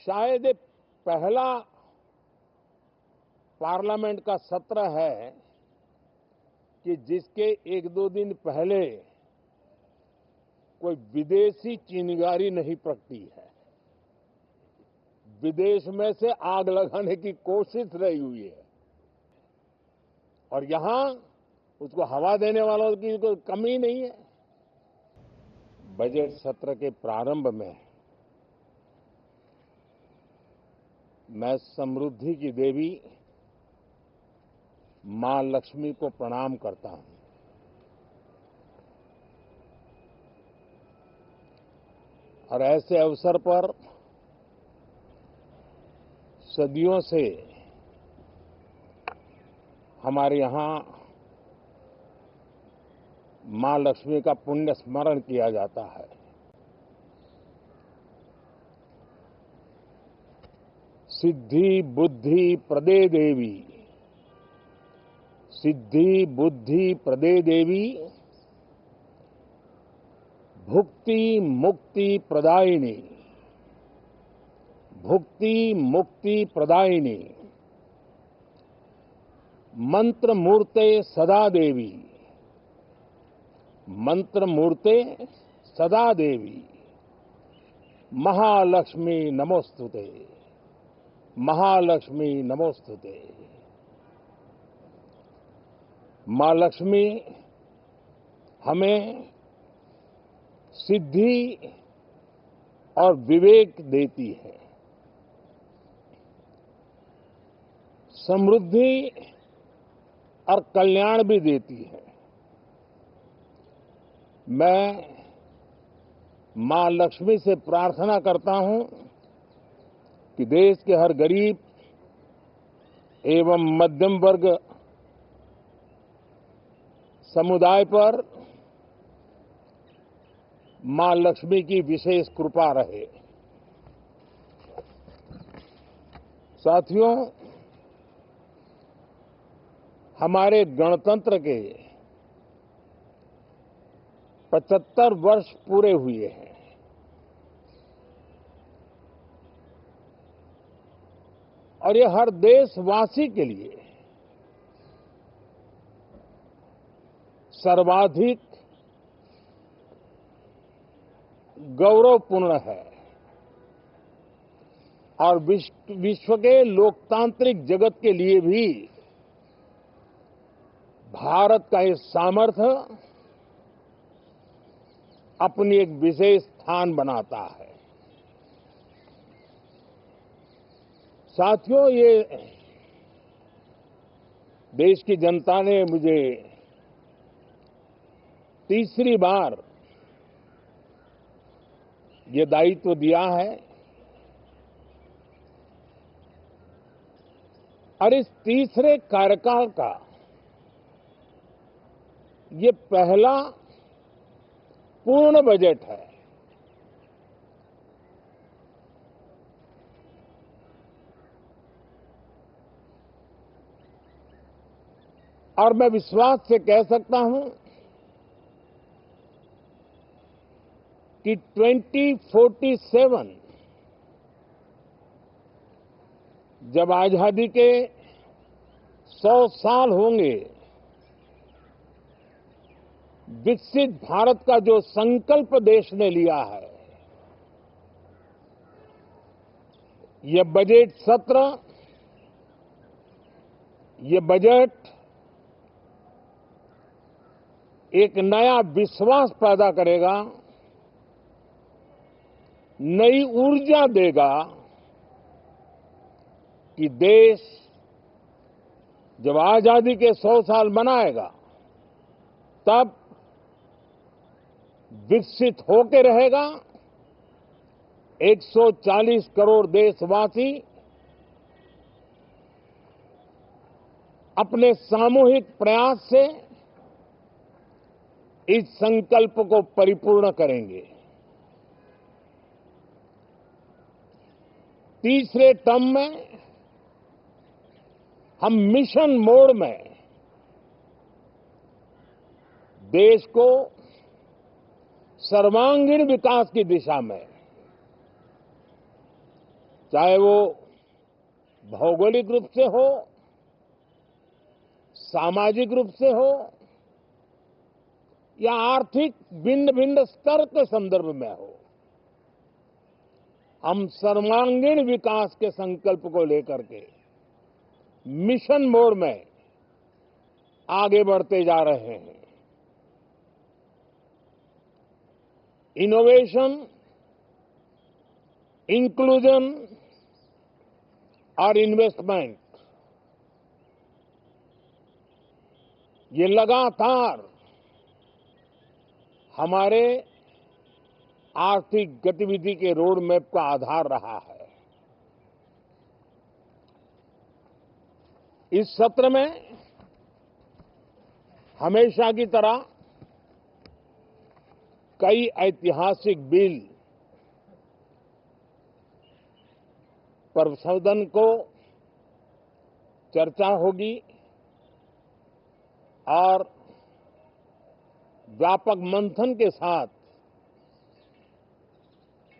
शायद ये पहला पार्लियामेंट का सत्र है कि जिसके एक दो दिन पहले कोई विदेशी चिंगारी नहीं प्रगटी है। विदेश में से आग लगाने की कोशिश रही हुई है और यहां उसको हवा देने वालों की कोई कमी नहीं है। बजट सत्र के प्रारंभ में मैं समृद्धि की देवी मां लक्ष्मी को प्रणाम करता हूं। और ऐसे अवसर पर सदियों से हमारे यहां मां लक्ष्मी का पुण्य स्मरण किया जाता है। सिद्धि बुद्धि प्रदे देवी, सिद्धि बुद्धि प्रदे देवी, भुक्ति मुक्ति प्रदायिनी, भुक्ति मुक्ति प्रदायिनी, मंत्र मूर्ते सदा देवी, मंत्र मूर्ते सदा देवी, महालक्ष्मी नमोस्तुते, महालक्ष्मी नमोस्तुते। मां लक्ष्मी हमें सिद्धि और विवेक देती है, समृद्धि और कल्याण भी देती है। मैं मां लक्ष्मी से प्रार्थना करता हूं कि देश के हर गरीब एवं मध्यम वर्ग समुदाय पर मां लक्ष्मी की विशेष कृपा रहे। साथियों, हमारे गणतंत्र के 75 वर्ष पूरे हुए हैं। और ये हर देशवासी के लिए सर्वाधिक गौरवपूर्ण है और विश्व के लोकतांत्रिक जगत के लिए भी भारत का ये सामर्थ्य अपनी एक विशेष स्थान बनाता है। साथियों, ये देश की जनता ने मुझे तीसरी बार ये दायित्व दिया है और इस तीसरे कार्यकाल का ये पहला पूर्ण बजट है। और मैं विश्वास से कह सकता हूं कि 2047 जब आजादी के 100 साल होंगे, विकसित भारत का जो संकल्प देश ने लिया है, ये बजट सत्र, ये बजट एक नया विश्वास पैदा करेगा, नई ऊर्जा देगा कि देश जब आजादी के 100 साल मनाएगा तब विकसित होके रहेगा। 140 करोड़ देशवासी अपने सामूहिक प्रयास से इस संकल्प को परिपूर्ण करेंगे। तीसरे टर्म में हम मिशन मोड में देश को सर्वांगीण विकास की दिशा में चाहे वो भौगोलिक रूप से हो, सामाजिक रूप से हो या आर्थिक भिन्न भिन्न स्तर के संदर्भ में हो, हम सर्वांगीण विकास के संकल्प को लेकर के मिशन मोड में आगे बढ़ते जा रहे हैं। इनोवेशन, इंक्लूजन और इन्वेस्टमेंट, ये लगातार हमारे आर्थिक गतिविधि के रोड मैप का आधार रहा है। इस सत्र में हमेशा की तरह कई ऐतिहासिक बिल पर सदन को चर्चा होगी और व्यापक मंथन के साथ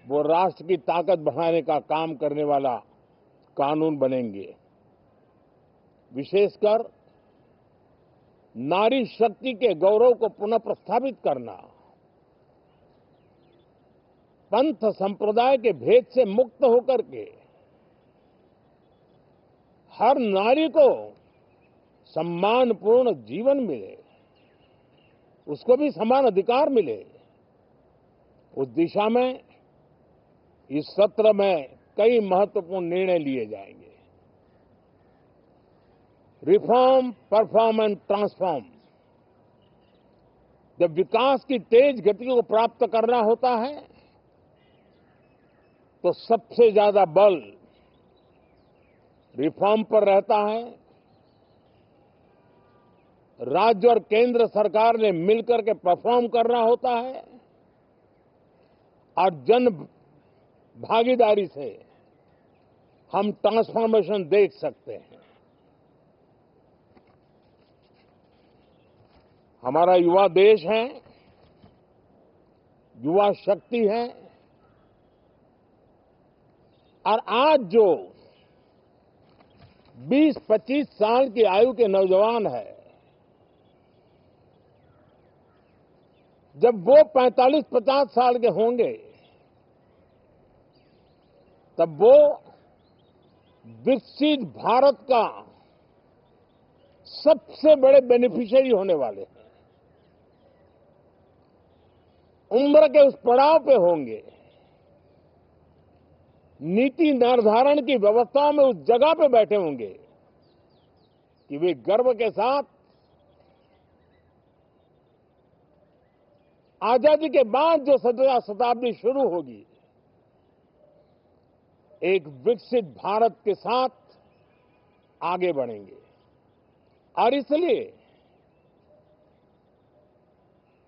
वो राष्ट्र की ताकत बढ़ाने का काम करने वाला कानून बनेंगे। विशेषकर नारी शक्ति के गौरव को पुनः प्रस्थापित करना, पंथ संप्रदाय के भेद से मुक्त होकर के हर नारी को सम्मानपूर्ण जीवन मिले, उसको भी समान अधिकार मिले, उस दिशा में इस सत्र में कई महत्वपूर्ण निर्णय लिए जाएंगे। Reform, perform and transform. जब विकास की तेज गति को प्राप्त करना होता है तो सबसे ज्यादा बल रिफॉर्म पर रहता है। राज्य और केंद्र सरकार ने मिलकर के परफॉर्म करना होता है और जन भागीदारी से हम ट्रांसफॉर्मेशन देख सकते हैं। हमारा युवा देश है, युवा शक्ति है और आज जो 20-25 साल की आयु के नौजवान है, जब वो 45-50 साल के होंगे तब वो विकसित भारत का सबसे बड़े बेनिफिशियरी होने वाले हैं। उम्र के उस पड़ाव पे होंगे, नीति निर्धारण की व्यवस्थाओं में उस जगह पे बैठे होंगे कि वे गर्व के साथ आजादी के बाद जो शताब्दी शुरू होगी, एक विकसित भारत के साथ आगे बढ़ेंगे। और इसलिए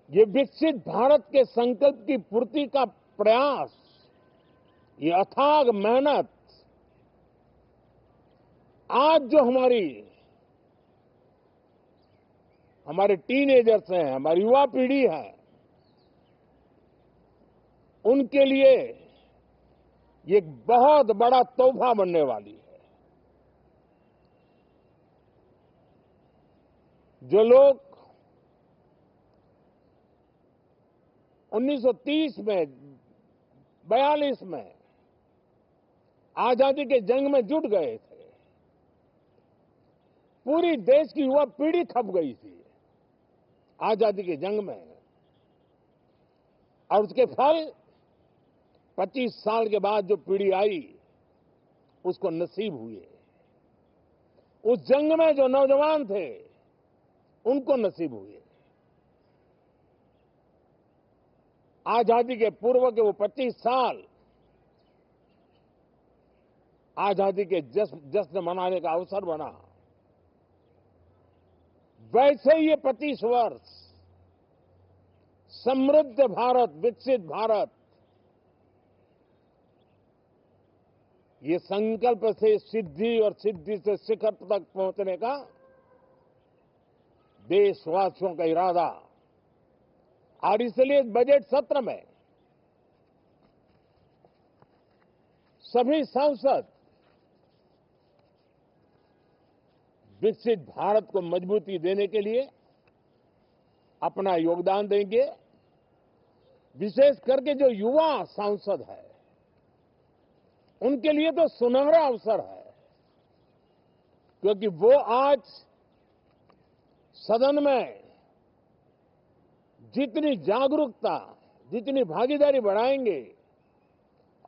ये विकसित भारत के संकल्प की पूर्ति का प्रयास, ये अथाग मेहनत आज जो हमारे टीनेजर्स हैं, हमारी युवा पीढ़ी है, उनके लिए ये एक बहुत बड़ा तोहफा बनने वाली है। जो लोग 1930 में, 42 में आजादी के जंग में जुट गए थे, पूरी देश की युवा पीढ़ी खप गई थी आजादी के जंग में, और उसके फल 25 साल के बाद जो पीढ़ी आई उसको नसीब हुए। उस जंग में जो नौजवान थे उनको नसीब हुए। आजादी के पूर्व के वो 25 साल आजादी के जश्न मनाने का अवसर बना। वैसे ही ये 25 वर्ष समृद्ध भारत, विकसित भारत, ये संकल्प से सिद्धि और सिद्धि से शिखर तक पहुंचने का देशवासियों का इरादा। और इसलिए बजट सत्र में सभी सांसद विकसित भारत को मजबूती देने के लिए अपना योगदान देंगे। विशेष करके जो युवा सांसद है उनके लिए तो सुनहरा अवसर है, क्योंकि वो आज सदन में जितनी जागरूकता, जितनी भागीदारी बढ़ाएंगे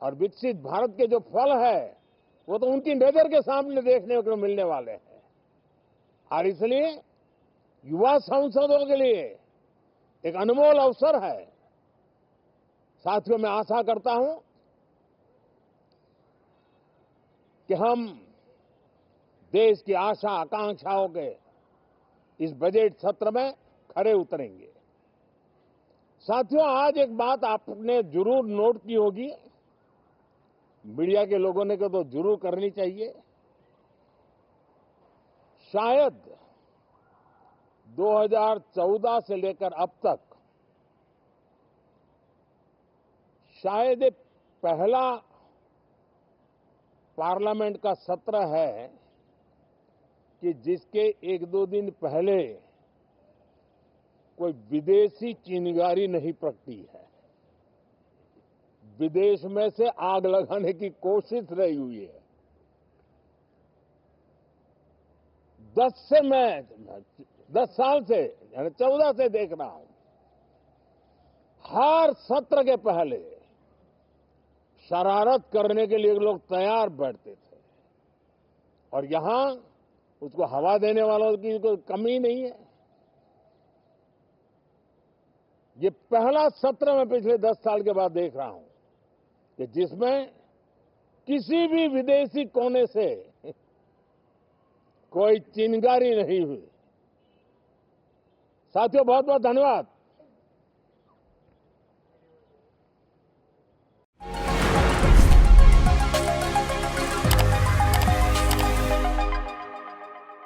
और विकसित भारत के जो फल है वो तो उनकी नजर के सामने देखने को मिलने वाले हैं। और इसलिए युवा सांसदों के लिए एक अनमोल अवसर है। साथियों, मैं आशा करता हूं कि हम देश की आशा आकांक्षाओं के इस बजट सत्र में खरे उतरेंगे। साथियों, आज एक बात आपने जरूर नोट की होगी, मीडिया के लोगों ने तो जरूर करनी चाहिए। शायद 2014 से लेकर अब तक शायद ये पहला पार्लियामेंट का सत्र है कि जिसके एक दो दिन पहले कोई विदेशी चिंगारी नहीं प्रगटी है, विदेश में से आग लगाने की कोशिश रही हुई है। 10 साल से यानी 14 से देख रहा हूं, हर सत्र के पहले शरारत करने के लिए लोग तैयार बैठते थे और यहां उसको हवा देने वालों की कोई कमी नहीं है। ये पहला सत्र मैं पिछले 10 साल के बाद देख रहा हूं कि जिसमें किसी भी विदेशी कोने से कोई चिंगारी नहीं हुई। साथियों, बहुत बहुत धन्यवाद।